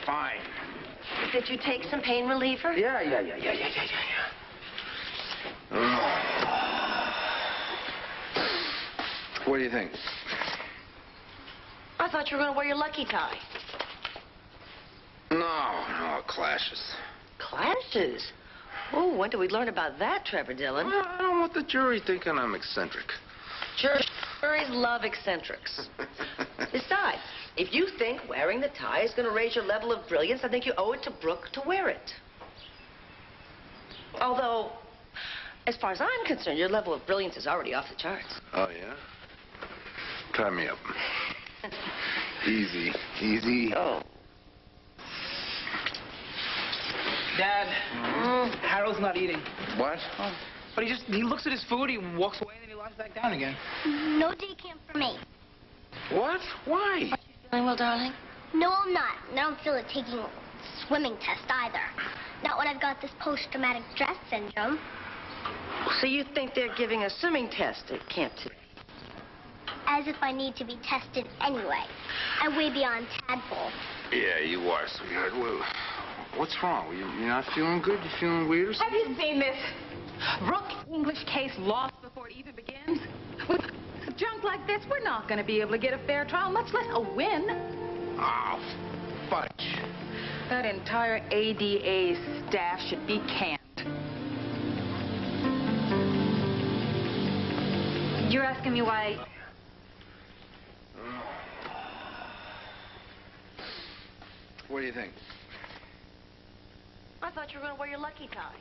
fine. Did you take some pain reliever? Yeah. What do you think? I thought you were going to wear your lucky tie. No, it clashes. Clashes? Oh, when did we learn about that, Trevor Dillon? Well, I don't want the jury thinking I'm eccentric. Juries love eccentrics. Besides, if you think wearing the tie is going to raise your level of brilliance, I think you owe it to Brooke to wear it. Although, as far as I'm concerned, your level of brilliance is already off the charts. Oh, yeah? Tie me up. Easy. Oh. Dad, Harold's not eating. What? Oh. But he looks at his food, he walks away, and then he lies back down again. No day camp for me. What? Why? Are you feeling well, darling? No, I'm not. And I don't feel like taking a swimming test either. Not when I've got this post-traumatic stress syndrome. So you think they're giving a swimming test at camp today? As if I need to be tested anyway. I'm way beyond tadpole. Yeah, you are, sweetheart. Well, what's wrong? You're not feeling good? You feeling weird? Have you seen this? Brooke English case lost before it even begins? With junk like this, we're not going to be able to get a fair trial, much less a win. Oh, fudge. That entire ADA staff should be canned. You're asking me why... What do you think? I thought you were going to wear your lucky tie.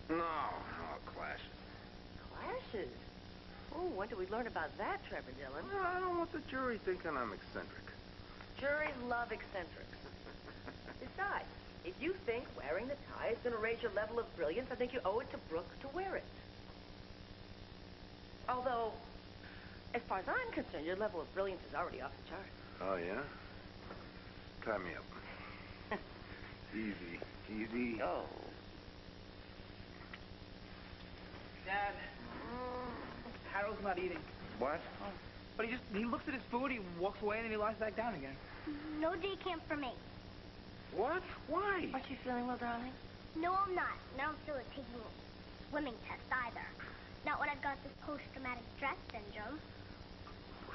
No, it clashes. Clashes? Oh, when did we learn about that, Trevor Dillon? Well, I don't want the jury thinking I'm eccentric. Juries love eccentrics. Besides, if you think wearing the tie is going to raise your level of brilliance, I think you owe it to Brooke to wear it. Although, as far as I'm concerned, your level of brilliance is already off the charts. Oh, yeah? Tie me up. Easy. Oh. Dad, Harold's not eating. What? Oh. But he looks at his food, he walks away, and then he lies back down again. No day camp for me. What? Why? Aren't you feeling well, darling? No, I'm not. And I don't feel like taking a swimming test either. Not when I've got this post-traumatic stress syndrome.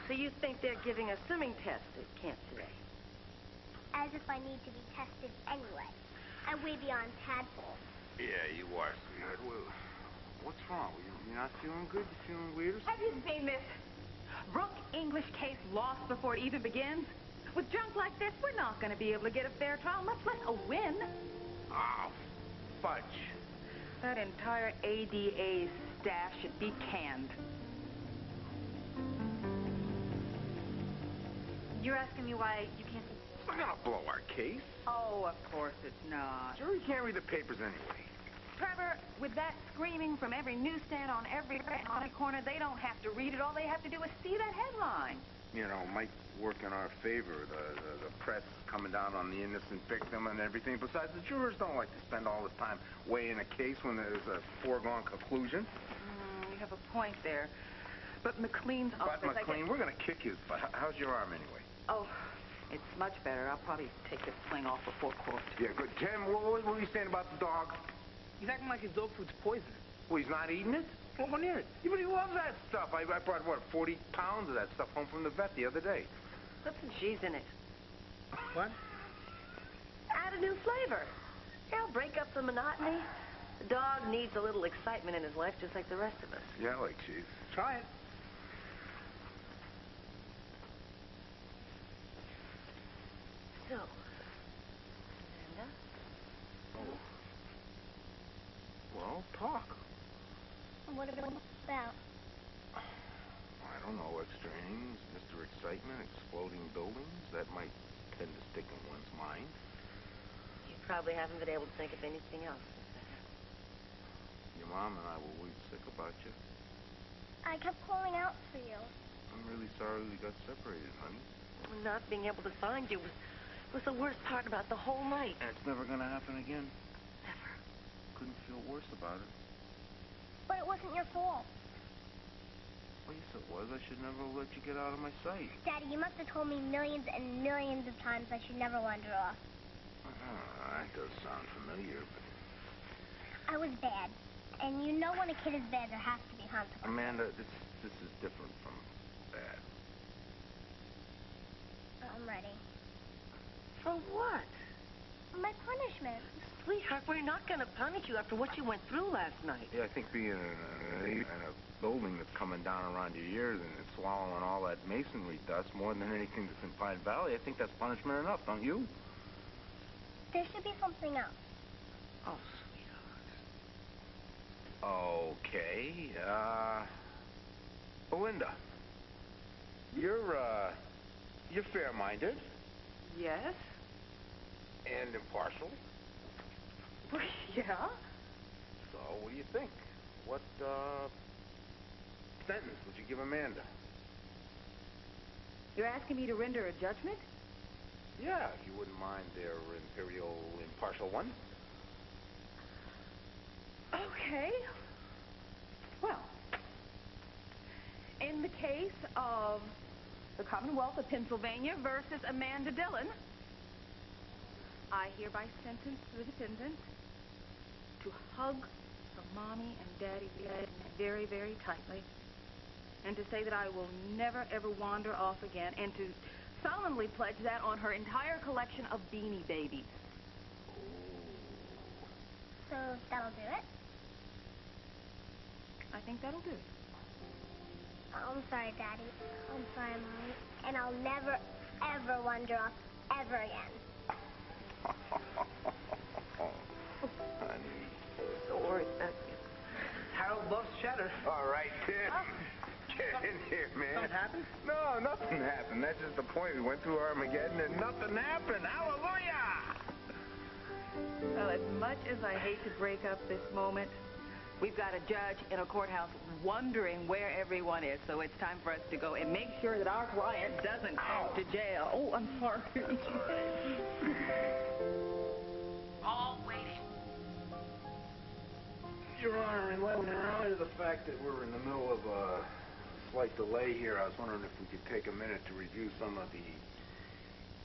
So you think they're giving a swimming test at camp today? As if I need to be tested anyway. I'm way beyond tadpole. Yeah, you are, sweetheart. Well, what's wrong? You're not feeling good? You feeling weird? Have you seen this? Brooke English case lost before it even begins? With junk like this, we're not going to be able to get a fair trial, much less a win. Oh, fudge. That entire ADA staff should be canned. You're asking me why you can't... It's not gonna blow our case. Oh, of course it's not. Jury can't read the papers anyway. Trevor, with that screaming from every newsstand on every corner, they don't have to read it. All they have to do is see that headline. You know, might work in our favor. The press coming down on the innocent victim and everything. Besides, the jurors don't like to spend all this time weighing a case when there's a foregone conclusion. You have a point there. But McLean's office... But McLean, we're gonna kick his butt. How's your arm anyway? Oh, it's much better. I'll probably take this sling off before court. Yeah, good. Tim, what were you saying about the dog? He's acting like his dog food's poison. Well, he's not eating it? Well, near it. But he loves that stuff. I brought, 40 pounds of that stuff home from the vet the other day. Put some cheese in it. What? Add a new flavor. Yeah, break up the monotony. The dog needs a little excitement in his life, just like the rest of us. Yeah, I like cheese. Try it. So, Amanda? Oh. Well, talk. What about? I don't know, extra innings, Mr. Excitement, exploding buildings. That might tend to stick in one's mind. You probably haven't been able to think of anything else since that happened. Your mom and I were worried sick about you. I kept calling out for you. I'm really sorry we got separated, honey. Well, not being able to find you was the worst part about the whole night. And it's never gonna happen again. Never. Couldn't feel worse about it. But it wasn't your fault. Yes, it was. I should never let you get out of my sight. Daddy, you must have told me millions and millions of times I should never wander off. That does sound familiar, but... I was bad. And you know when a kid is bad, there has to be consequences. Amanda, this is different from bad. I'm ready. For what? My punishment. Sweetheart, we're not going to punish you after what you went through last night. Yeah, I think being in a building that's coming down around your ears and it's swallowing all that masonry dust more than anything that's in Pine Valley, I think that's punishment enough, don't you? There should be something else. Oh, sweetheart. Okay, Belinda, you're fair-minded. Yes? And impartial. Well, yeah. So, what do you think? What, sentence would you give Amanda? You're asking me to render a judgment? Yeah, you wouldn't mind their imperial impartial one? Okay. Well, in the case of the Commonwealth of Pennsylvania versus Amanda Dillon, I hereby sentence the defendant to hug her mommy and daddy very, very tightly, and to say that I will never, ever wander off again, and to solemnly pledge that on her entire collection of Beanie Babies. So that'll do it? I think that'll do. I'm sorry, Daddy. I'm sorry, Mommy. And I'll never, ever wander off ever again. Honey. Don't worry, thank you. Harold loves cheddar. All right, Tim. Get in here, man. Something happened? No, nothing happened. That's just the point. We went through Armageddon and nothing happened. Hallelujah! Well, as much as I hate to break up this moment, we've got a judge in a courthouse wondering where everyone is, so it's time for us to go and make sure that our client doesn't go to jail. Oh, I'm sorry. All waiting. Your Honor, in light of the fact that we're in the middle of a slight delay here, I was wondering if we could take a minute to review some of the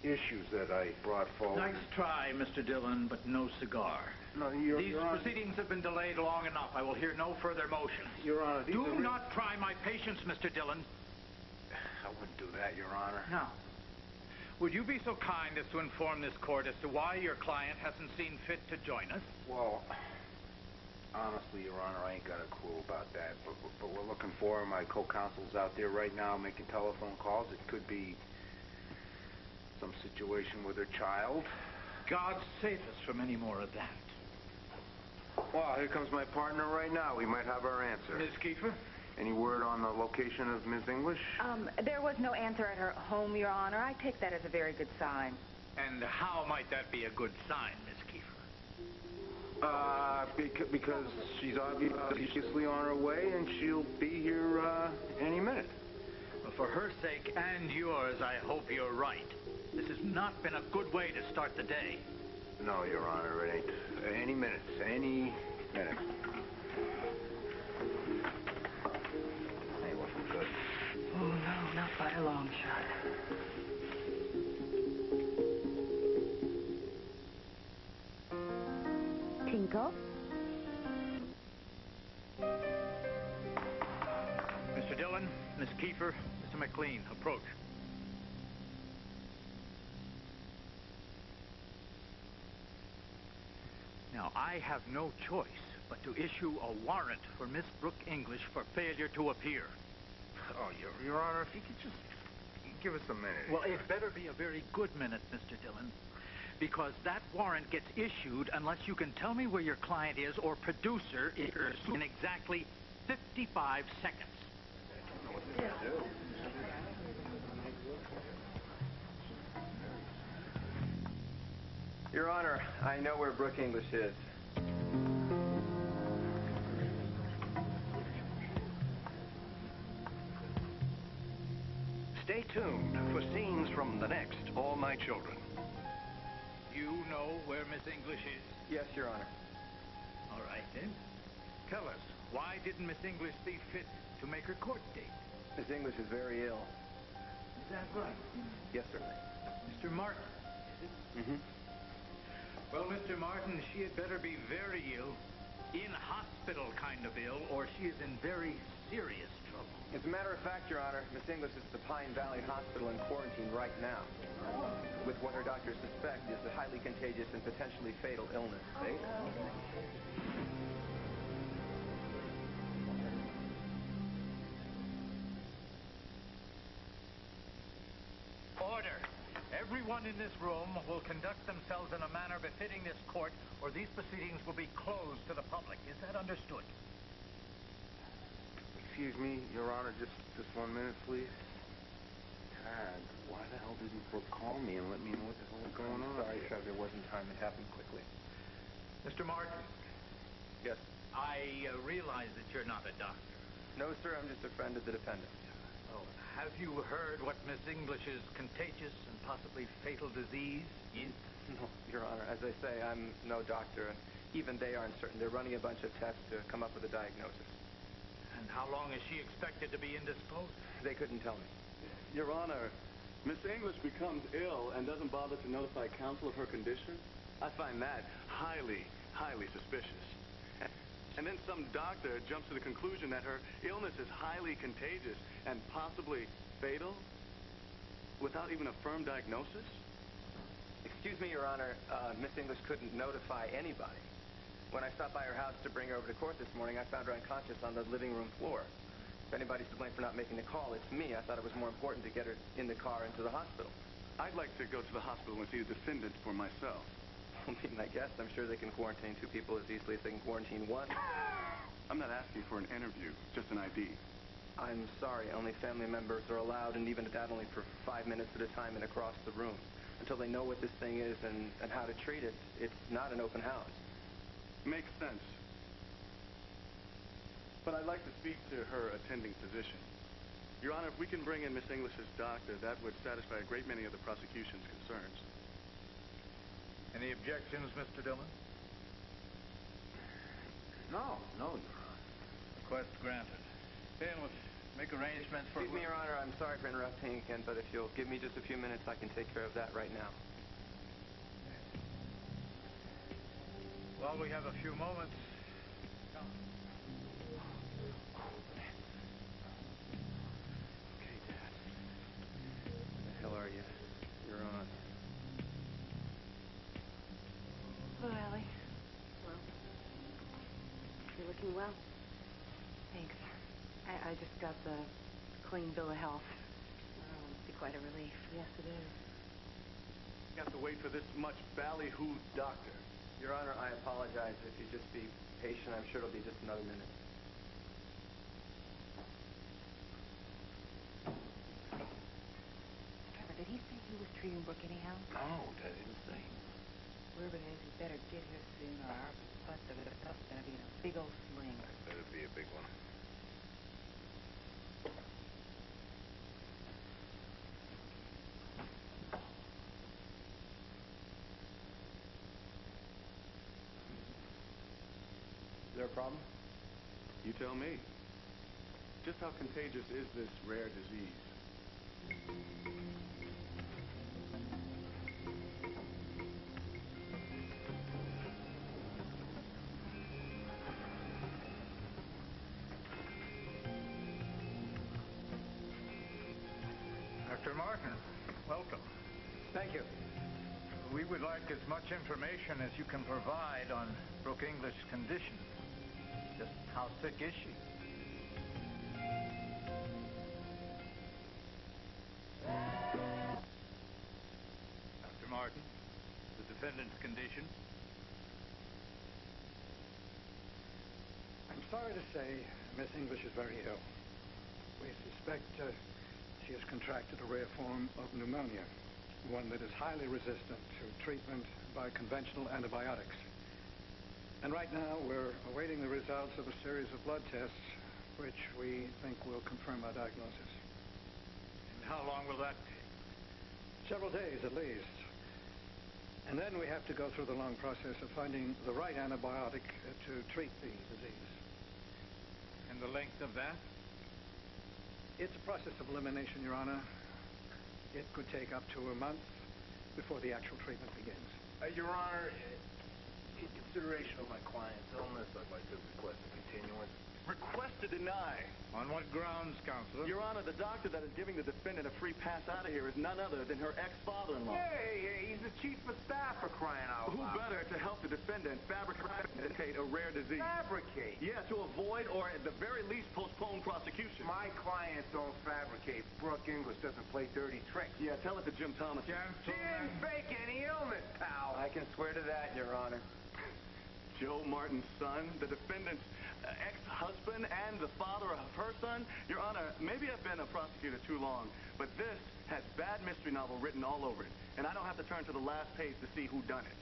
issues that I brought forward. Nice try, Mr. Dillon, but no cigar. No, These proceedings have been delayed long enough. I will hear no further motions. Your Honor, these Do are not try my patience, Mr. Dillon. I wouldn't do that, Your Honor. Now, would you be so kind as to inform this court as to why your client hasn't seen fit to join us? Well, honestly, Your Honor, I ain't got a clue about that. But we're looking for her. My co-counsel's out there right now making telephone calls. It could be some situation with her child. God save us from any more of that. Well, here comes my partner right now. We might have our answer. Ms. Kiefer? Any word on the location of Miss English? There was no answer at her home, Your Honor. I take that as a very good sign. And how might that be a good sign, Miss Kiefer? Because she's obviously on her way, and she'll be here any minute. Well, for her sake and yours, I hope you're right. This has not been a good way to start the day. No, Your Honor, it ain't. Any minute. Any minute. Hey, wasn't good. Oh, no, not by a long shot. Tinkle? Mr. Dillon, Miss Kiefer, Mr. McLean, approach. Now, I have no choice but to issue a warrant for Miss Brooke English for failure to appear. Oh, Your Honor, if you could just give us a minute. Well, it better be a very good minute, Mr. Dillon, because that warrant gets issued unless you can tell me where your client is or produce her in exactly 55 seconds. I don't know what to do. Your Honor, I know where Brooke English is. Stay tuned for scenes from the next All My Children. You know where Miss English is? Yes, Your Honor. All right, then. Tell us, why didn't Miss English see fit to make her court date? Miss English is very ill. Is that right? Yes, certainly. Mr. Martin, is it? Mm-hmm. Well, Mr. Martin, she had better be very ill, in hospital kind of ill, or she is in very serious trouble. As a matter of fact, Your Honor, Miss English is at the Pine Valley Hospital in quarantine right now with what her doctors suspect is a highly contagious and potentially fatal illness. Order. Everyone in this room will conduct themselves in a manner befitting this court, or these proceedings will be closed to the public. Is that understood? Excuse me, Your Honor, just 1 minute, please. God, why the hell didn't Brooke call me and let me know what the hell was going on? Sorry, Trevor, there wasn't time. It happened quickly. Mr. Martin. Yes. I realize that you're not a doctor. No, sir, I'm just a friend of the defendant. Oh, have you heard what Miss English's contagious and possibly fatal disease is? No, Your Honor, as I say, I'm no doctor, and even they aren't certain. They're running a bunch of tests to come up with a diagnosis. And how long is she expected to be indisposed? They couldn't tell me. Your Honor, Miss English becomes ill and doesn't bother to notify counsel of her condition? I find that highly, highly suspicious. And then some doctor jumps to the conclusion that her illness is highly contagious and possibly fatal without even a firm diagnosis? Excuse me, Your Honor, Miss English couldn't notify anybody. When I stopped by her house to bring her over to court this morning, I found her unconscious on the living room floor. If anybody's to blame for not making the call, it's me. I thought it was more important to get her in the car into the hospital. I'd like to go to the hospital and see the defendant for myself. I mean, I guess I'm sure they can quarantine 2 people as easily as they can quarantine 1. I'm not asking for an interview, just an ID. I'm sorry, only family members are allowed, and even at that, only for 5 minutes at a time and across the room. Until they know what this thing is and how to treat it, it's not an open house. Makes sense. But I'd like to speak to her attending physician. Your Honor, if we can bring in Miss English's doctor, that would satisfy a great many of the prosecution's concerns. Any objections, Mr. Dillon? No, Your Honor. Request granted. Then let's make arrangements for... Excuse me, Your Honor, I'm sorry for interrupting again, but if you'll give me just a few minutes, I can take care of that right now. While we have a few moments... Okay, Dad. Where the hell are you? You're on. Hello, Allie. Well, you're looking well. Thanks. I just got the clean bill of health. Oh, it must be quite a relief. Yes, it is. You have to wait for this much ballyhooed doctor. Your Honor, I apologize. If you just be patient, I'm sure it'll be just another minute. Trevor, did he say he was treating Brooke anyhow? No, that didn't say. Wherever it is, he better get here soon, or our butt of it is going to be in a big old sling. That better be a big one. Is there a problem? You tell me. Just how contagious is this rare disease? Dr. Martin, welcome. Thank you. We would like as much information as you can provide on Brooke English's condition. Just how sick is she? Dr. Martin, the defendant's condition? I'm sorry to say Miss English is very ill. We suspect she has contracted a rare form of pneumonia, one that is highly resistant to treatment by conventional antibiotics. And right now, we're awaiting the results of a series of blood tests, which we think will confirm our diagnosis. And how long will that take? Several days, at least. And then we have to go through the long process of finding the right antibiotic to treat the disease. And the length of that? It's a process of elimination, Your Honor. It could take up to a month before the actual treatment begins. Your Honor, in consideration of my client's illness, I'd like to request a continuance. Request to deny. On what grounds, Counselor? Your Honor, the doctor that is giving the defendant a free pass out of here is none other than her ex-father-in-law. Hey, he's the chief of staff for crying out Who loud. better to help the defendant fabricate a rare disease? Fabricate? Yeah, to avoid or at the very least postpone prosecution. My client don't fabricate. Brooke English doesn't play dirty tricks. Yeah, tell it to Jim Thomas. She didn't fake any illness, pal. I can swear to that, Your Honor. Joe Martin's son, the defendant's ex-husband, and the father of her son? Your Honor, maybe I've been a prosecutor too long, but this has bad mystery novel written all over it, and I don't have to turn to the last page to see who done it.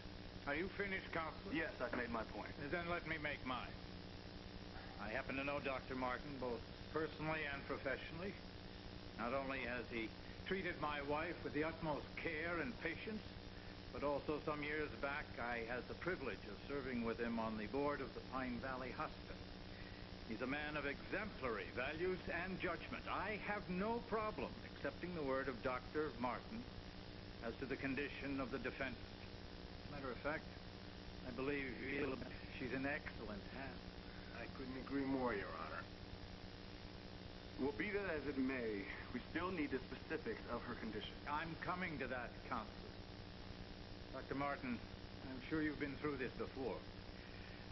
Are you finished, Counselor? Yes, I've made my point. Then let me make mine. I happen to know Dr. Martin both personally and professionally. Not only has he treated my wife with the utmost care and patience, but also some years back I had the privilege of serving with him on the board of the Pine Valley Hospital. He's a man of exemplary values and judgment. I have no problem accepting the word of Dr. Martin as to the condition of the defendant. As a matter of fact, I believe she's in excellent hands. I couldn't agree more, Your Honor. Well, be that as it may, we still need the specifics of her condition. I'm coming to that, Counselor. Dr. Martin, I'm sure you've been through this before,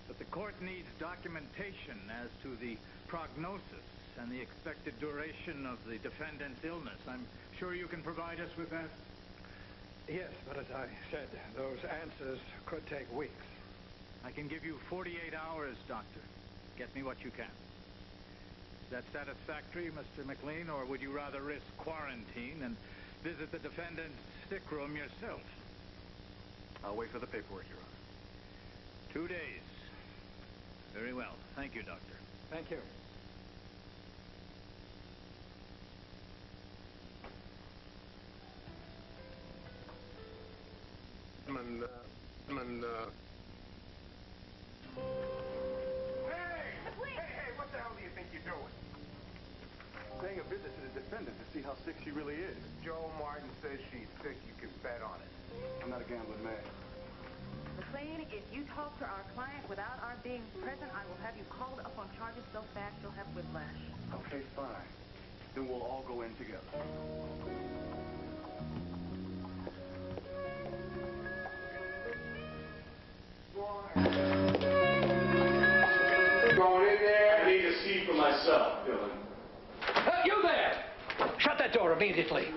but the court needs documentation as to the prognosis and the expected duration of the defendant's illness. I'm sure you can provide us with that? Yes, but as I said, those answers could take weeks. I can give you 48 hours, Doctor. Get me what you can. Is that satisfactory, Mr. McLean, or would you rather risk quarantine and visit the defendant's sick room yourself? I'll wait for the paperwork, Your Honor. 2 days. Very well. Thank you, Doctor. Thank you. Hey, what the hell do you think you're doing? Paying a visit to the defendant to see how sick she really is. Joe Martin says she's sick. You can bet on it. I'm not a gambling man. McLean, if you talk to our client without our being present, I will have you called up on charges so fast you'll have whiplash. Okay, fine. Then we'll all go in together. Going in there. I need to see for myself, Dillon. You there! Shut that door immediately.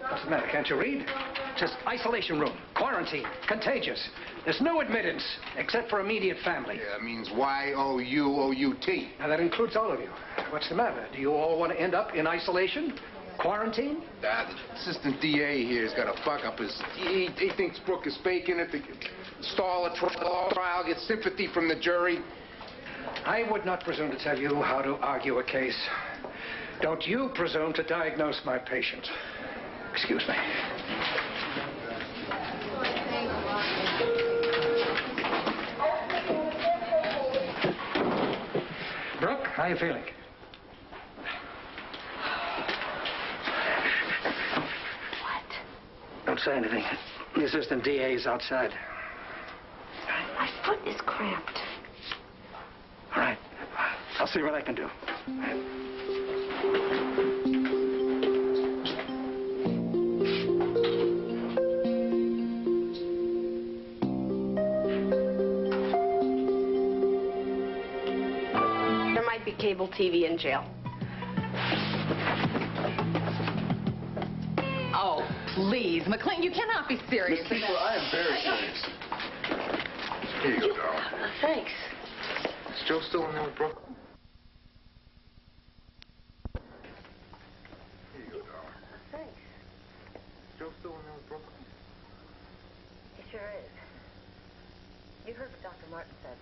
What's the matter? Can't you read? It says isolation room, quarantine, contagious. There's no admittance except for immediate family. Yeah, it means Y-O-U-O-U-T. Now that includes all of you. What's the matter? Do you all want to end up in isolation? Quarantine? The assistant DA here's got a fuck up his... He thinks Brooke is faking it to stall a trial, get sympathy from the jury. I would not presume to tell you how to argue a case. Don't you presume to diagnose my patient. Excuse me. Brooke, how are you feeling? What? Don't say anything. The assistant DA is outside. My foot is cramped. All right. I'll see what I can do. There might be cable TV in jail. Oh, please, McLean, you cannot be serious. Miss Keeper, I am very serious. Here you go, darling. Thanks. Is Joe still in there with Brooke? Here you go, darling. Thanks. Is Joe still in there with Brooke? He sure is. You heard what Dr. Martin said.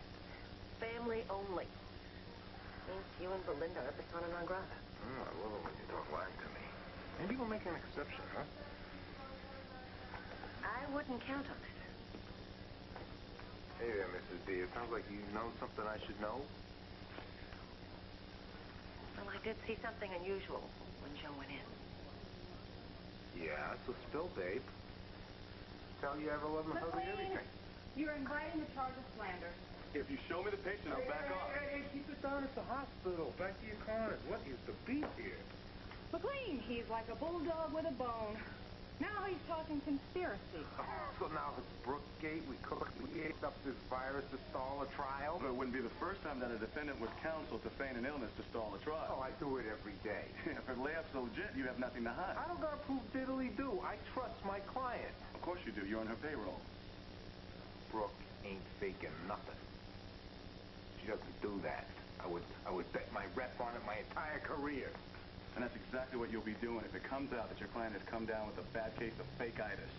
Family only. Means you and Belinda are persona non grata. I love it when you talk like to me. Maybe we'll make an exception, huh? I wouldn't count on it. Hey there, Mrs. D. It sounds like you know something I should know. Well, I did see something unusual Joe went in. Yeah, it's a spill, babe. Tell you ever let me hurry everything. You're inviting the charge of slander. If you show me the patient, I'll back off. Hey, keep it down at the hospital. Back to your corners. What is the beef here? McLean, he's like a bulldog with a bone. Now he's talking conspiracy. So now it's Brookgate. We ate up this virus to stall a trial. Well, it wouldn't be the first time that a defendant was counseled to feign an illness to stall a trial. Oh, I do it every day. If it laughs so legit, you have nothing to hide. I don't gotta prove diddly-do. I trust my client. Of course you do. You're on her payroll. Brooke ain't faking nothing. She doesn't do that. I would bet my rep on it my entire career. And that's exactly what you'll be doing if it comes out that your client has come down with a bad case of fake-itis.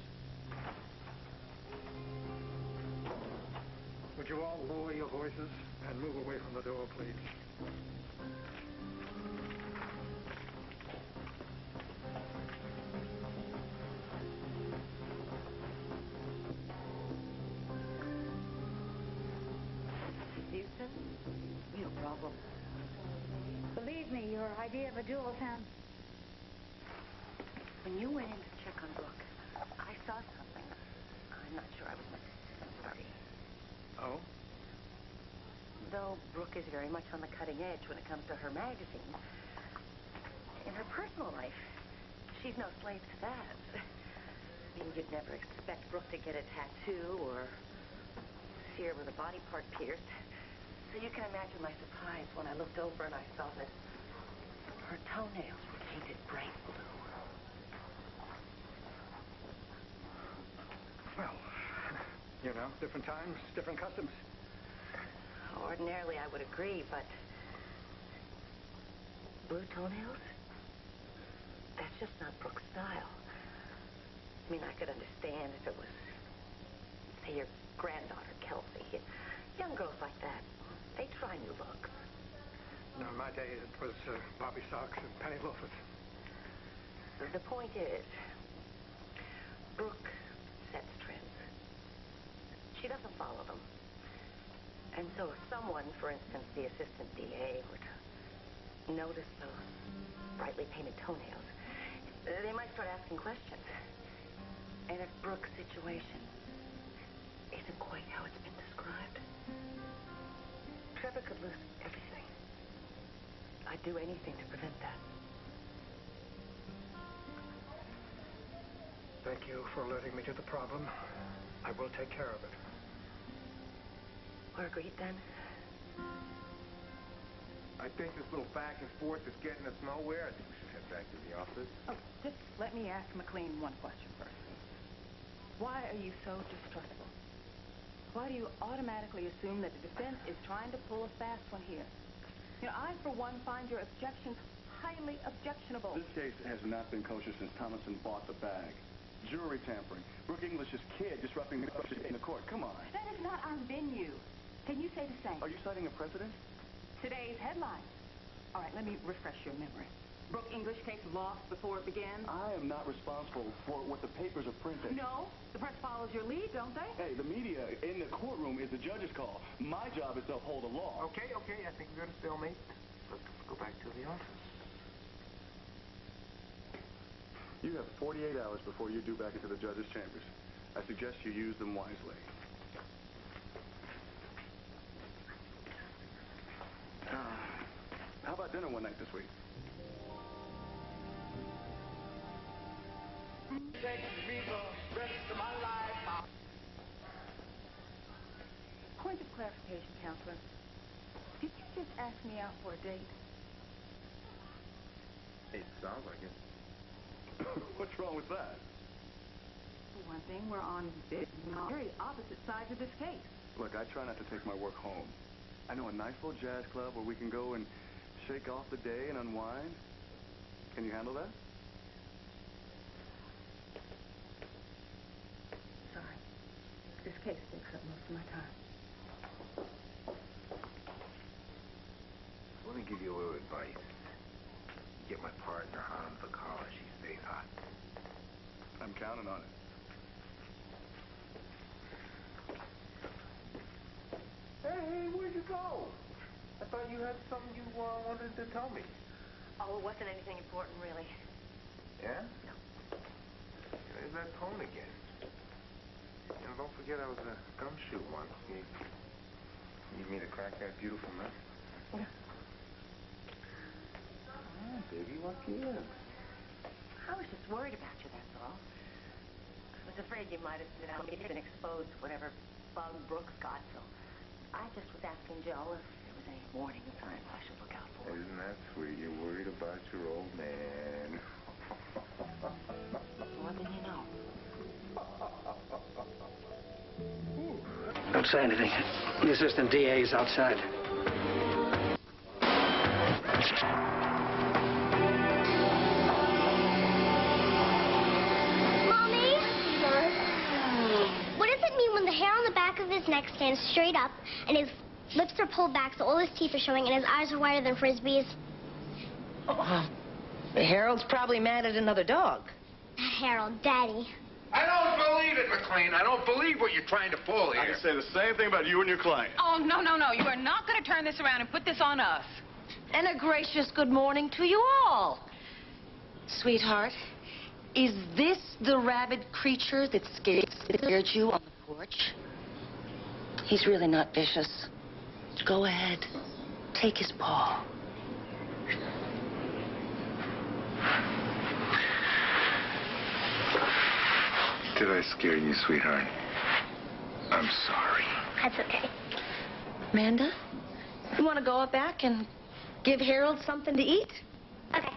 Would you all lower your voices and move away from the door, please? Houston, real problem. Believe me, your idea of a duel sounds... When you went in to check on Brooke, I saw something. I'm not sure I was necessary. Oh? Though Brooke is very much on the cutting edge when it comes to her magazine, in her personal life, she's no slave to that. I mean, you'd never expect Brooke to get a tattoo or see her with a body part pierced. So you can imagine my surprise when I looked over and I saw that her toenails were painted bright blue. Well, you know, different times, different customs. Ordinarily, I would agree, but blue toenails? That's just not Brooke's style. I mean, I could understand if it was, say, your granddaughter, Kelsey. Young girls like that, they try new looks. No, in my day, it was bobby socks and penny loafers. The point is, Brooke sets trends. She doesn't follow them. And so if someone, for instance, the assistant DA, were to notice those brightly painted toenails, they might start asking questions. And if Brooke's situation isn't quite how it's been described, Trevor could lose everything. I'd do anything to prevent that. Thank you for alerting me to the problem. I will take care of it. We're agreed then? I think this little back and forth is getting us nowhere. I think we should head back to the office. Oh, just let me ask McLean one question first. Why are you so distrustful? Why do you automatically assume that the defense is trying to pull a fast one here? You know, I, for one, find your objections highly objectionable. This case has not been kosher since Thomason bought the bag. Jewelry tampering. Brooke English's kid disrupting the in the court. Come on. That is not our venue. Can you say the same? Are you citing a precedent? Today's headline. All right, let me refresh your memory. Brooke English case lost before it began? I am not responsible for what the papers are printing. No. The press follows your lead, don't they? Hey, the media in the courtroom is the judge's call. My job is to uphold the law. Okay, I think we're going to stalemate. Let's go back to the office. You have 48 hours before you're due back into the judge's chambers. I suggest you use them wisely. How about dinner one night this week? Point of clarification, counselor. Did you just ask me out for a date? It sounds like it. What's wrong with that? For one thing, we're on very opposite sides of this case. Look, I try not to take my work home. I know a nice little jazz club where we can go and shake off the day and unwind. Can you handle that? Sorry. This case takes up most of my time. Let me give you a little advice. Get my partner out of the collar. She stays hot. I'm counting on it. Hey, where'd you go? I thought you had something you wanted to tell me. Oh, it wasn't anything important, really. Yeah? There's that phone again. And don't forget I was a gumshoe once. You need me to crack that beautiful nut? Yeah. Oh, baby, what gives? I was just worried about you, that's all. I was afraid you might have been exposed to whatever bug Brooks got, so I just was asking Joe if there was any warning signs I should look out for. Isn't that sweet? You're worried about your old man. More than you know. Don't say anything. The assistant DA is outside. What does it mean when the hair on the back of his neck stands straight up and his lips are pulled back so all his teeth are showing and his eyes are wider than Frisbee's? Oh, Harold's probably mad at another dog. Not Harold, Daddy. I don't believe it, McLean. I don't believe what you're trying to pull here. I can say the same thing about you and your client. Oh, no, no, no. You are not going to turn this around and put this on us. And a gracious good morning to you all. Sweetheart, is this the rabid creature that scared you on the porch? He's really not vicious. Go ahead. Take his paw. Did I scare you, sweetheart? I'm sorry. That's okay. Amanda, you want to go out back and give Harold something to eat? Okay.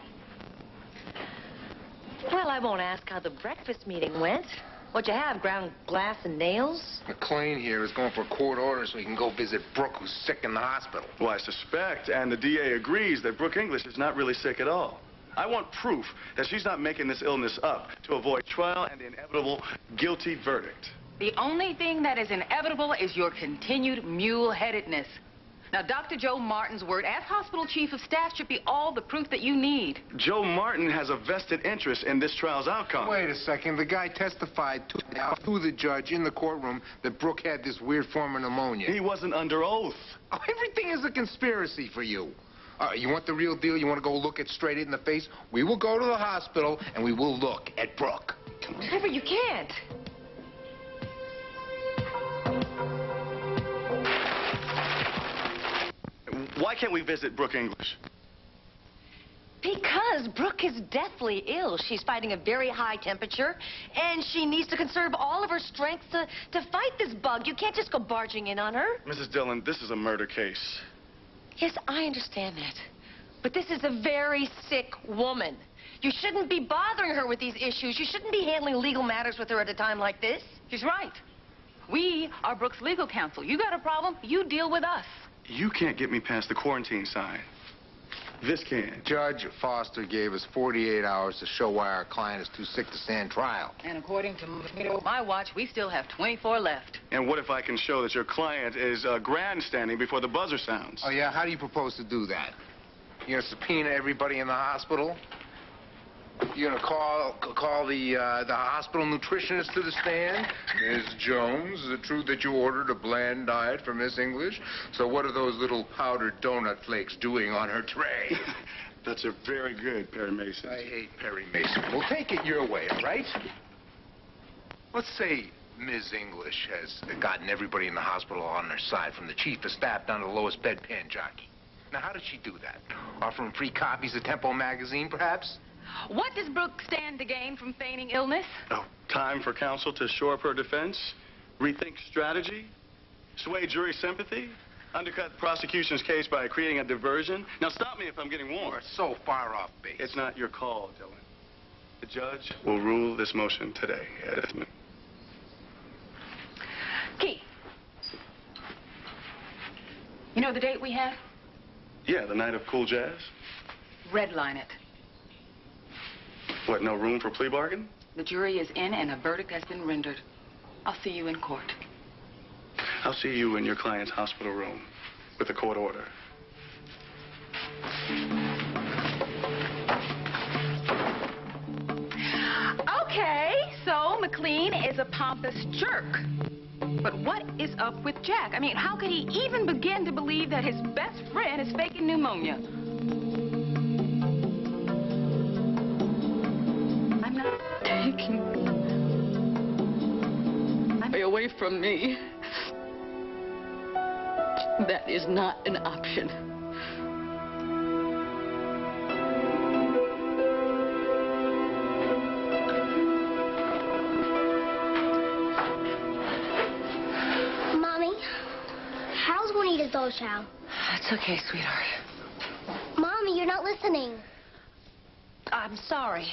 Well, I won't ask how the breakfast meeting went. What'd you have, ground glass and nails? McLean here is going for a court order so he can go visit Brooke, who's sick in the hospital. Well, I suspect, and the DA agrees, that Brooke English is not really sick at all. I want proof that she's not making this illness up to avoid trial and the inevitable guilty verdict. The only thing that is inevitable is your continued mule-headedness. Now, Dr. Joe Martin's word as hospital chief of staff should be all the proof that you need. Joe Martin has a vested interest in this trial's outcome. Wait a second. The guy testified to the judge in the courtroom that Brooke had this weird form of pneumonia. He wasn't under oath. Oh, everything is a conspiracy for you. You want the real deal? You want to go look it straight in the face? We will go to the hospital, and we will look at Brooke. Come on. Trevor, you can't. Why can't we visit Brooke English? Because Brooke is deathly ill. She's fighting a very high temperature, and she needs to conserve all of her strength to fight this bug. You can't just go barging in on her. Mrs. Dillon, this is a murder case. Yes, I understand that. But this is a very sick woman. You shouldn't be bothering her with these issues. You shouldn't be handling legal matters with her at a time like this. She's right. We are Brooke's legal counsel. You got a problem, you deal with us. You can't get me past the quarantine sign. This can. Judge Foster gave us 48 hours to show why our client is too sick to stand trial. And according to my watch, we still have 24 left. And what if I can show that your client is grandstanding before the buzzer sounds? Oh, yeah? How do you propose to do that? You gonna subpoena everybody in the hospital? You gonna call the hospital nutritionist to the stand? Ms. Jones, is it true that you ordered a bland diet for Miss English? So what are those little powdered donut flakes doing on her tray? That's a very good Perry Mason. I hate Perry Mason. Well, take it your way, all right? Let's say Ms. English has gotten everybody in the hospital on her side, from the chief of staff down to the lowest bedpan jockey. Now, how did she do that? Offering free copies of Tempo magazine, perhaps? What does Brooke stand to gain from feigning illness? Oh, time for counsel to shore up her defense, rethink strategy, sway jury sympathy, undercut the prosecution's case by creating a diversion. Now, stop me if I'm getting warm. You're so far off base. It's not your call, Dillon. The judge will rule this motion today. Key. You know the date we have? Yeah, the night of cool jazz. Redline it. What, no room for plea bargain? The jury is in and a verdict has been rendered. I'll see you in court. I'll see you in your client's hospital room with a court order. Okay, so McLean is a pompous jerk. But what is up with Jack? I mean, how could he even begin to believe that his best friend is faking pneumonia? taking away from me. That is not an option. Mommy, Harold's going to eat his dog chow. It's okay, sweetheart. Mommy, you're not listening. I'm sorry.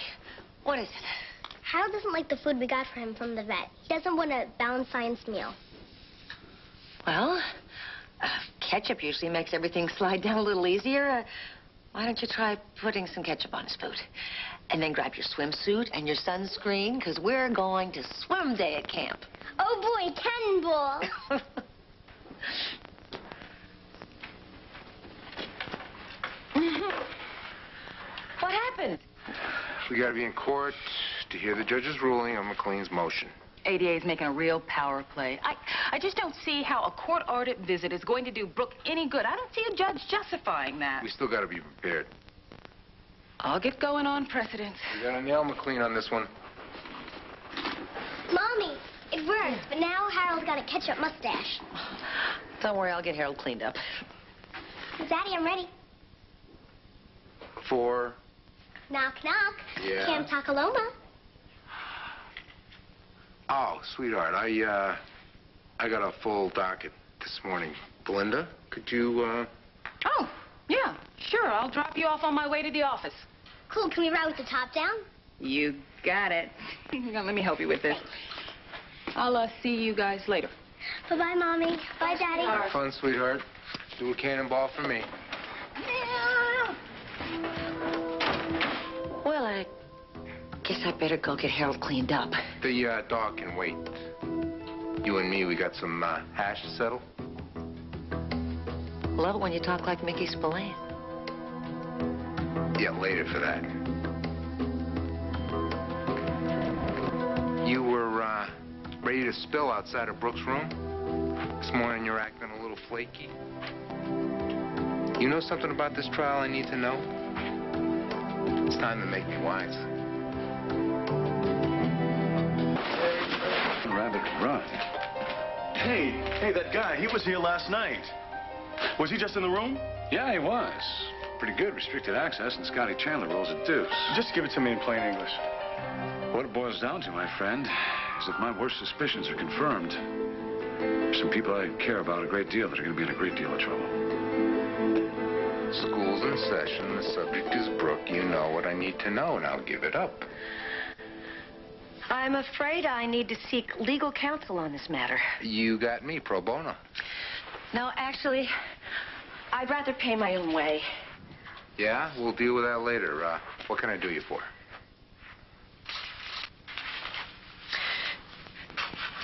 What is it? Harold doesn't like the food we got for him from the vet. He doesn't want a balanced science meal. Well, ketchup usually makes everything slide down a little easier. Why don't you try putting some ketchup on his food? And then grab your swimsuit and your sunscreen, because we're going to swim day at camp. Oh, boy, cannonball. What happened? We gotta be in court to hear the judge's ruling on McLean's motion. ADA's making a real power play. I just don't see how a court-ordered visit is going to do Brooke any good. I don't see a judge justifying that. We still gotta be prepared. I'll get going on precedents. We gotta nail McLean on this one. Mommy, it worked, but now Harold's got a ketchup mustache. Don't worry, I'll get Harold cleaned up. Daddy, I'm ready. For? Knock, knock. Yeah? Camp Takaloma. Oh, sweetheart, I got a full docket this morning. Belinda, could you, Oh, yeah, sure. I'll drop you off on my way to the office. Cool, can we ride with the top down? You got it. Let me help you with this. I'll see you guys later. Bye-bye, Mommy. Bye, Daddy. have fun, sweetheart. Do a cannonball for me. Well, I guess I better go get Harold cleaned up. The dog can wait. You and me, we got some hash to settle. Love it when you talk like Mickey Spillane. Yeah, later for that. You were ready to spill outside of Brooke's room? This morning you're acting a little flaky. You know something about this trial I need to know? It's time to make me wise. Rather rough. Hey, that guy, he was here last night. Was he just in the room? Yeah, he was. Pretty good restricted access, and Scotty Chandler rolls a deuce. Just give it to me in plain English. What it boils down to, my friend, is that my worst suspicions are confirmed. There's some people I care about a great deal that are going to be in a great deal of trouble. School's in session. The subject is Brooke. You know what I need to know, and I'll give it up. I'm afraid I need to seek legal counsel on this matter. You got me, pro bono. No, actually, I'd rather pay my own way. Yeah? We'll deal with that later. What can I do you for?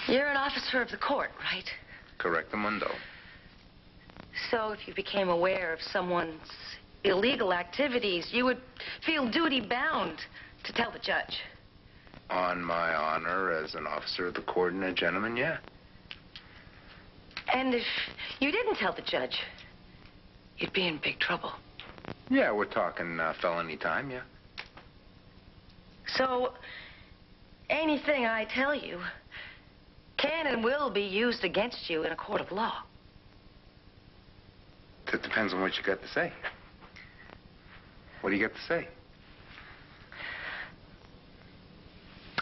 You're an officer of the court, right? Correctamundo. So if you became aware of someone's illegal activities, you would feel duty-bound to tell the judge. On my honor as an officer of the court and a gentleman, yeah. And if you didn't tell the judge, you'd be in big trouble. Yeah, we're talking felony time, yeah. So anything I tell you can and will be used against you in a court of law. That depends on what you got to say. What do you got to say?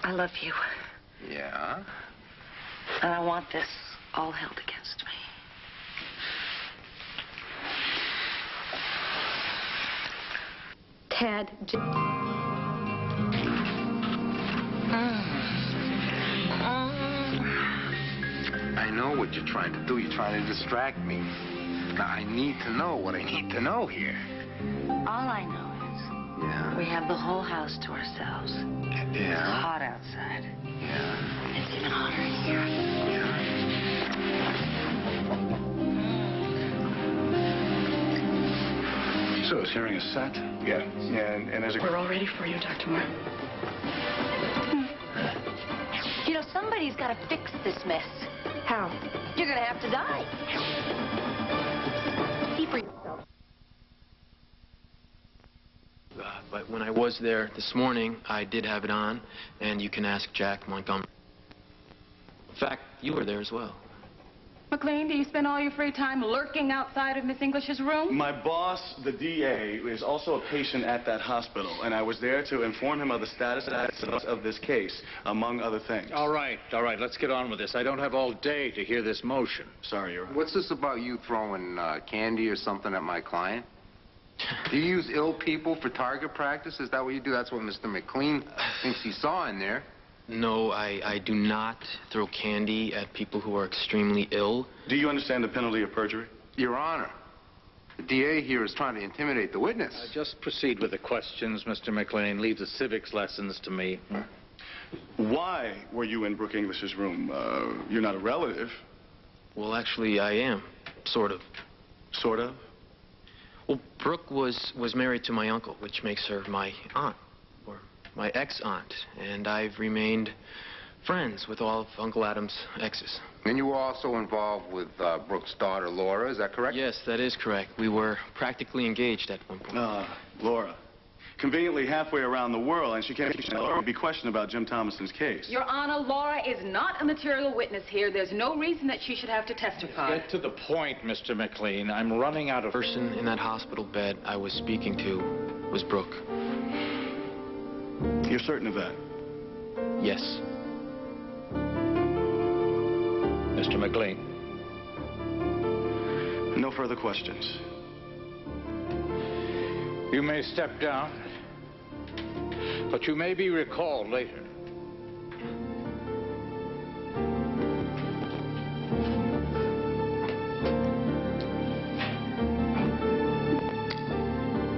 I love you. Yeah? And I want this all held against me. Ted. I know what you're trying to do. You're trying to distract me. Now, I need to know what I need to know here. All I know is we have the whole house to ourselves. Yeah. It's hot outside. Yeah. It's even hotter in here. Yeah. So, is hearing a set? Yeah, and as a... We're all ready for you, Dr. Moore. You know, somebody's got to fix this mess. How? You're going to have to die. See for yourself. but when I was there this morning, I did have it on, and you can ask Jack Montgomery. In fact, you were there as well. McLean, do you spend all your free time lurking outside of Miss English's room? My boss, the DA, is also a patient at that hospital, and I was there to inform him of the status of this case, among other things. All right, let's get on with this. I don't have all day to hear this motion. Sorry, Your Honor. What's this about you throwing candy or something at my client? Do you use ill people for target practice? Is that what you do? That's what Mr. McLean thinks he saw in there. No, I do not throw candy at people who are extremely ill. Do you understand the penalty of perjury? Your Honor, the DA here is trying to intimidate the witness. Just proceed with the questions, Mr. McLean. Leave the civics lessons to me. Why were you in Brooke English's room? You're not a relative. Well, actually, I am. Sort of. Sort of? Well, Brooke was married to my uncle, which makes her my aunt. My ex-aunt, and I've remained friends with all of Uncle Adam's exes. And you were also involved with Brooke's daughter, Laura, is that correct? Yes, that is correct. We were practically engaged at one point. Laura. Conveniently halfway around the world, and she can't be questioned about Jim Thomason's case. Your Honor, Laura is not a material witness here. There's no reason that she should have to testify. Get to the point, Mr. McLean. I'm running out of... The person in that hospital bed I was speaking to was Brooke. You're certain of that? Yes. Mr. McLean. No further questions. You may step down, but you may be recalled later.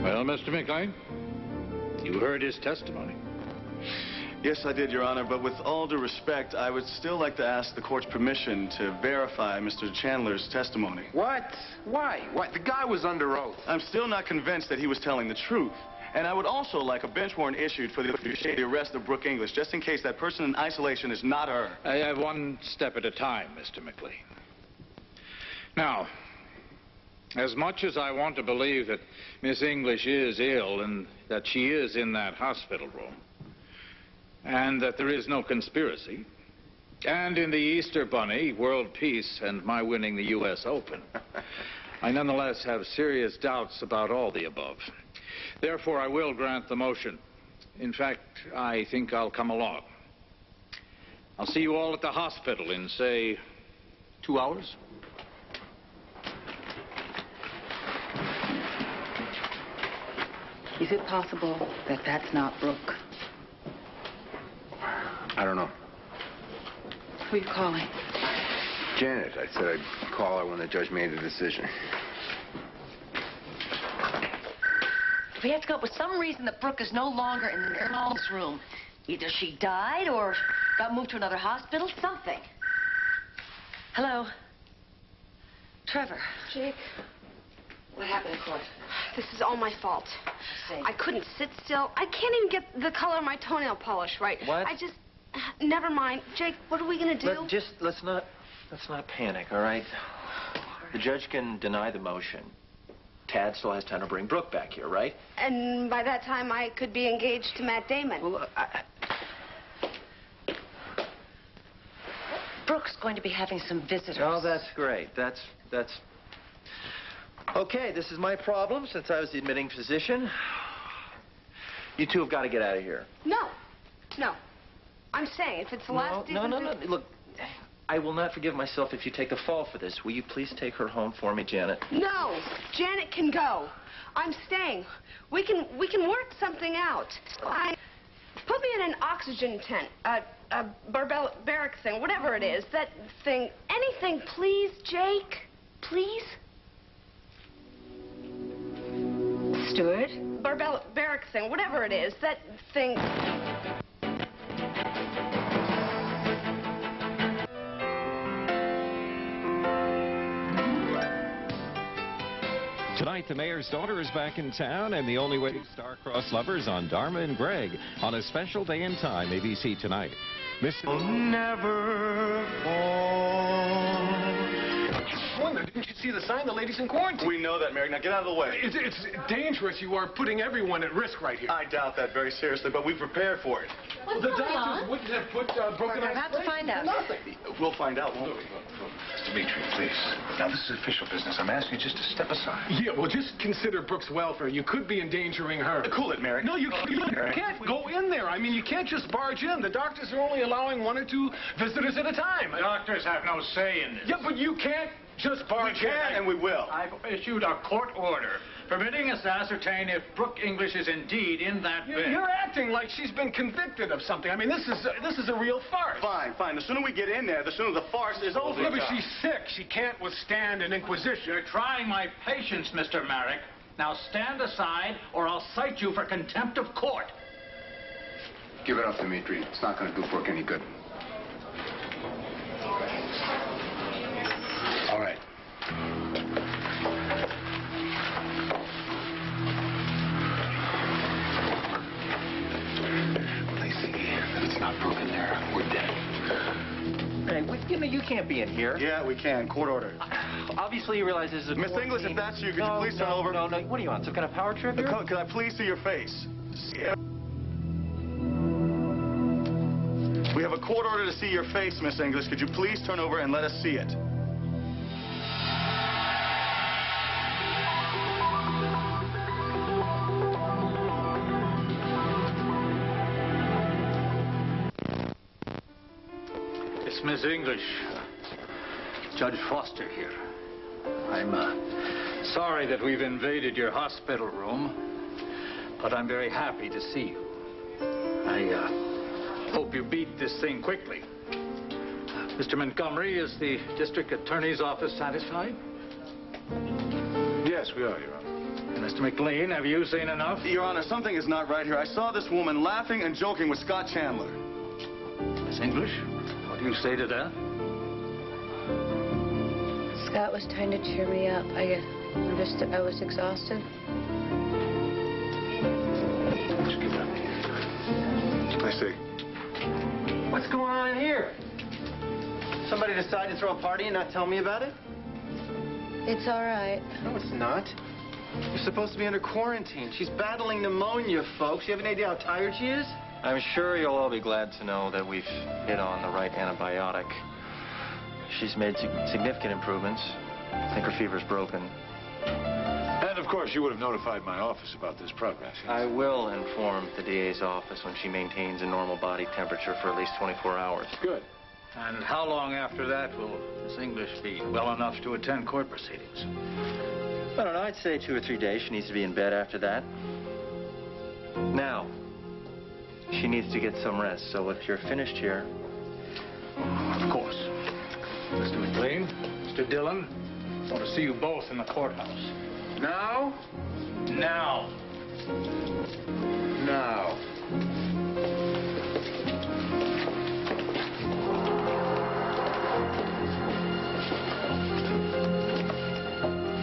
Well, Mr. McLean, you heard his testimony. Yes, I did, Your Honor, but with all due respect, I would still like to ask the court's permission to verify Mr. Chandler's testimony. What? Why? What? The guy was under oath. I'm still not convinced that he was telling the truth. And I would also like a bench warrant issued for the arrest of Brooke English, just in case that person in isolation is not her. I have one step at a time, Mr. McLean. Now, as much as I want to believe that Miss English is ill and that she is in that hospital room, and that there is no conspiracy, and in the Easter Bunny, world peace, and my winning the U.S. Open, I nonetheless have serious doubts about all the above. Therefore, I will grant the motion. In fact, I think I'll come along. I'll see you all at the hospital in, say, 2 hours. Is it possible that that's not Brooke? I don't know. Who are you calling? Janet. I said I'd call her when the judge made a decision. We have to come up with some reason that Brooke is no longer in the girl's room. Either she died or got moved to another hospital, something. Hello? Trevor. Jake, What happened in court? this is all my fault. I couldn't sit still. I can't even get the color of my toenail polish right. What? I just... Never mind. Jake, what are we going to do? Let's not panic, all right? The judge can deny the motion. Tad still has time to bring Brooke back here, right? And by that time, I could be engaged to Matt Damon. Well, Brooke's going to be having some visitors. Oh, that's great. That's... Okay, this is my problem since I was the admitting physician. You two have got to get out of here. No. I'm saying, if it's the last... No. Look, I will not forgive myself if you take the fall for this. Will you please take her home for me, Janet? No. Janet can go. I'm staying. We can work something out. Put me in an oxygen tent, a barbaric thing, whatever it is. That thing. Anything, please, Jake. Please? Stewart? Barbaric thing, whatever it is. That thing. Tonight, the mayor's daughter is back in town, and the only way to star-crossed lovers on Dharma and Greg on a special day and time, ABC Tonight. Never fall. go in there. Didn't you see the sign? The lady's in quarantine. We know that, Merrick. Now get out of the way. It's dangerous. You are putting everyone at risk right here. I doubt that very seriously, but we prepared for it. Well, the doctors wouldn't have put Brooke in We're about to find out. nothing. We'll find out, won't we? Dimitri, please. Now, this is official business. I'm asking you just to step aside. Yeah, well, just consider Brooke's welfare. You could be endangering her. Cool it, Merrick. No, you can't go in there. I mean, you can't just barge in. The doctors are only allowing 1 or 2 visitors at a time. Doctors have no say in this. Yeah, but you can't just barge in. We can, and we will. I've issued a court order permitting us to ascertain if Brooke English is indeed in that bed. You're acting like she's been convicted of something. I mean, this is a real farce. Fine. The sooner we get in there, the sooner the farce is over. Yeah, but she's sick. She can't withstand an inquisition. You're trying my patience, Mr. Merrick. Now stand aside, or I'll cite you for contempt of court. Give it up, Dimitri. It's not going to do Brooke any good. All right. It's not broken there. We're dead. Hey, you can't be in here. Yeah, we can. Court order. Obviously, you realize this is a Miss English, if that's you, could you please turn over? No. What do you want? Some kind of power trip here? Could I please see your face? We have a court order to see your face, Miss English. Could you please turn over and let us see it? It's Miss English. Judge Foster here. I'm sorry that we've invaded your hospital room, but I'm very happy to see you. I hope you beat this thing quickly. Mr. Montgomery, is the district attorney's office satisfied? Yes, we are, Your Honor. And Mr. McLean, have you seen enough? Your Honor, something is not right here. I saw this woman laughing and joking with Scott Chandler. Miss English, what do you say to that? Scott was trying to cheer me up. I understood I was exhausted. Just give it up. I see. What's going on in here? Somebody decide to throw a party and not tell me about it? It's all right. No, it's not. You're supposed to be under quarantine. She's battling pneumonia, folks. You have any idea how tired she is? I'm sure you'll all be glad to know that we've hit on the right antibiotic. She's made significant improvements. I think her fever's broken. And, of course, you would have notified my office about this progress. Yes? I will inform the DA's office when she maintains a normal body temperature for at least 24 hours. Good. And how long after that will Miss English be well enough to attend court proceedings? I don't know. I'd say 2 or 3 days. She needs to be in bed after that. Now, she needs to get some rest. So if you're finished here... Of course. Mr. McLean, Mr. Dillon, I want to see you both in the courthouse. Now? Now. Now.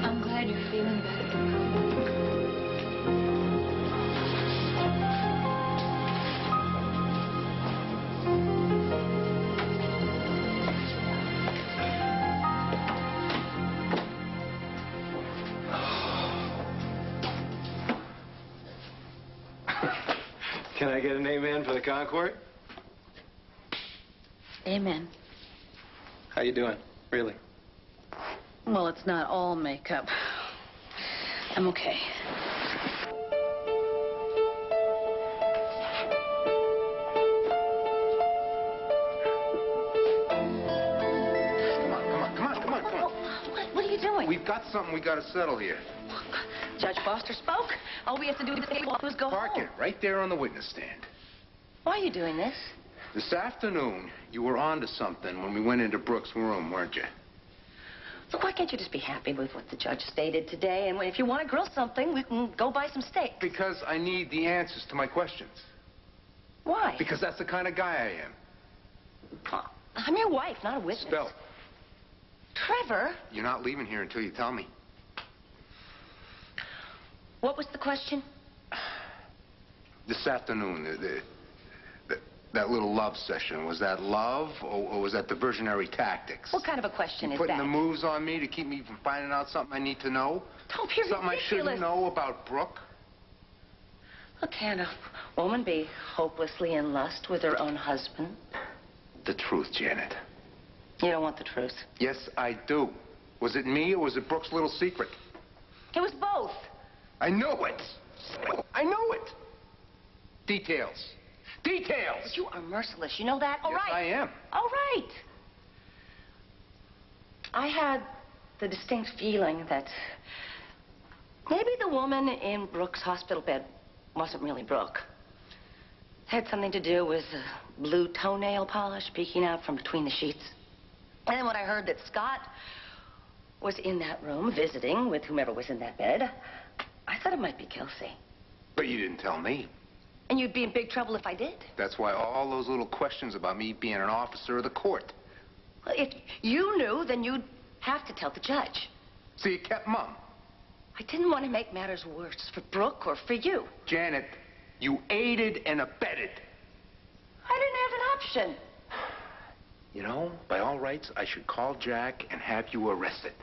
I'm glad you're feeling better. Can I get an amen for the Concord? Amen. How you doing? Really? Well, it's not all makeup. I'm okay. Come on. What are you doing? We've got something we got to settle here. Judge Foster spoke. All we have to do is go Park home. it right there on the witness stand. Why are you doing this? This afternoon, you were on to something when we went into Brooke's room, weren't you? Look, why can't you just be happy with what the judge stated today? And if you want to grill something, we can go buy some steak. Because I need the answers to my questions. Why? Because that's the kind of guy I am. I'm your wife, not a witness. Spell. Trevor. You're not leaving here until you tell me. What was the question? This afternoon, That little love session, was that love, or was that diversionary tactics? What kind of a question You is putting that? the moves on me to keep me from finding out something I need to know? Don't be Something ridiculous. I shouldn't know about Brooke? Look, can a woman be hopelessly in lust with her own husband? The truth, Janet. You don't want the truth. Yes, I do. Was it me, or was it Brooke's little secret? It was both. I know it. I know it. Details. Details! You are merciless. You know that? All right. Yes, I am. All right. I had the distinct feeling that maybe the woman in Brooke's hospital bed wasn't really Brooke. It had something to do with blue toenail polish peeking out from between the sheets. And then when I heard that Scott was in that room visiting with whomever was in that bed, I thought it might be Kelsey. But you didn't tell me. And you'd be in big trouble if I did. That's why all those little questions about me being an officer of the court. Well, if you knew, then you'd have to tell the judge. So you kept mum. I didn't want to make matters worse for Brooke or for you. Janet, you aided and abetted. I didn't have an option. You know, by all rights, I should call Jack and have you arrested.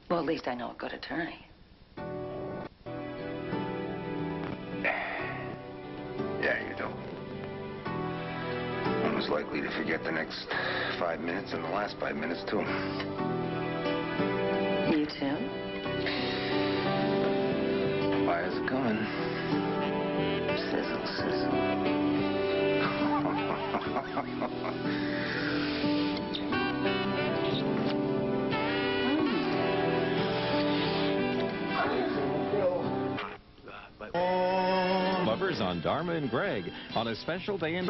Well, at least I know a good attorney. Yeah, you do. I'm as likely to forget the next 5 minutes and the last 5 minutes, too. You too? Why is it coming? Sizzle, sizzle. Lovers on Dharma and Greg on a special day in...